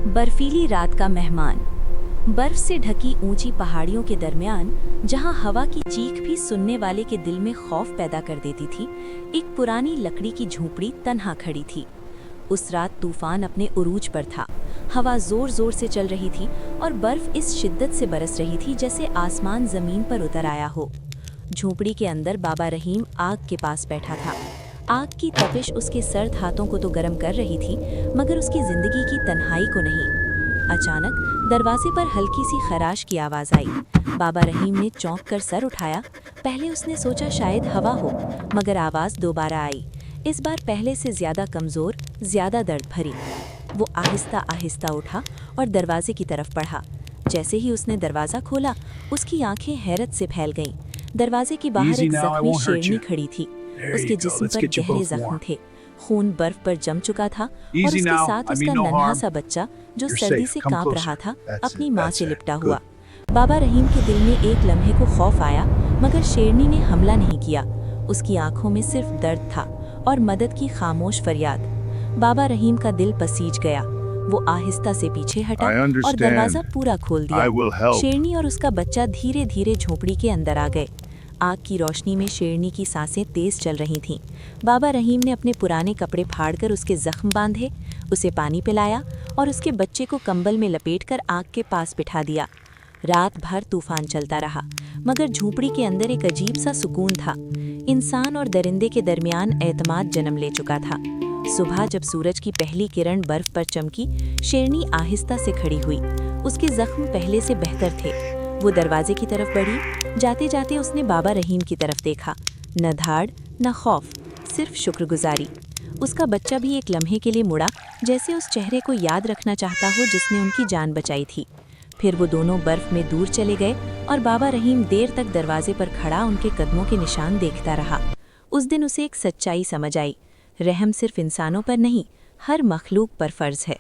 बर्फीली रात का मेहमान। बर्फ से ढकी ऊंची पहाड़ियों के दरमियान, जहां हवा की चीख भी सुनने वाले के दिल में खौफ पैदा कर देती थी, एक पुरानी लकड़ी की झोपड़ी तन्हा खड़ी थी। उस रात तूफान अपने उरूज पर था। हवा जोर जोर से चल रही थी और बर्फ इस शिद्दत से बरस रही थी जैसे आसमान जमीन पर उतर आया हो। झोपड़ी के अंदर बाबा रहीम आग के पास बैठा था। आग की तपिश उसके सर्द हाथों को तो गर्म कर रही थी, मगर उसकी जिंदगी की तन्हाई को नहीं। अचानक दरवाजे पर हल्की सी खराश की आवाज आई। बाबा रहीम ने चौंक कर सर उठाया। पहले उसने सोचा शायद हवा हो, मगर आवाज दोबारा आई, इस बार पहले से ज्यादा कमजोर, ज्यादा दर्द भरी। वो आहिस्ता आहिस्ता उठा और दरवाजे की तरफ बढ़ा। जैसे ही उसने दरवाजा खोला, उसकी आंखें हैरत से फैल गईं। दरवाजे के बाहर एक जख्मी शेरनी खड़ी थी। उसके जिस्म पर गहरे जख्म थे। खून बर्फ पर जम चुका था और उसके साथ उसका नन्हा सा बच्चा, जो सर्दी से कांप रहा था, अपनी माँ से लिपटा हुआ। बाबा रहीम के दिल में एक लम्हे को खौफ आया, मगर शेरनी ने हमला नहीं किया। उसकी आंखों में सिर्फ दर्द था और मदद की खामोश फरियाद। बाबा रहीम का दिल पसीज गया। वो आहिस्ता से पीछे हटा और दरवाजा पूरा खोल दिया। शेरनी और उसका बच्चा धीरे धीरे झोपड़ी के अंदर आ गए। आग की रोशनी में शेरनी की सांसें तेज चल रही थीं। बाबा रहीम ने अपने पुराने कपड़े फाड़कर उसके जख्म बांधे, उसे पानी पिलाया और उसके बच्चे को कंबल में लपेटकर आग के पास बिठा दिया। रात भर तूफान चलता रहा, मगर झोपड़ी के अंदर एक अजीब सा सुकून था। इंसान और दरिंदे के दरमियान एतमाद जन्म ले चुका था। सुबह जब सूरज की पहली किरण बर्फ पर चमकी, शेरनी आहिस्ता से खड़ी हुई। उसके जख्म पहले से बेहतर थे। वो दरवाजे की तरफ बढ़ी। जाते जाते उसने बाबा रहीम की तरफ देखा। न धाड़, न खौफ, सिर्फ शुक्रगुजारी। उसका बच्चा भी एक लम्हे के लिए मुड़ा, जैसे उस चेहरे को याद रखना चाहता हो जिसने उनकी जान बचाई थी। फिर वो दोनों बर्फ में दूर चले गए और बाबा रहीम देर तक दरवाजे पर खड़ा उनके कदमों के निशान देखता रहा। उस दिन उसे एक सच्चाई समझ आई, रहम सिर्फ इंसानों पर नहीं, हर मखलूक पर फर्ज है।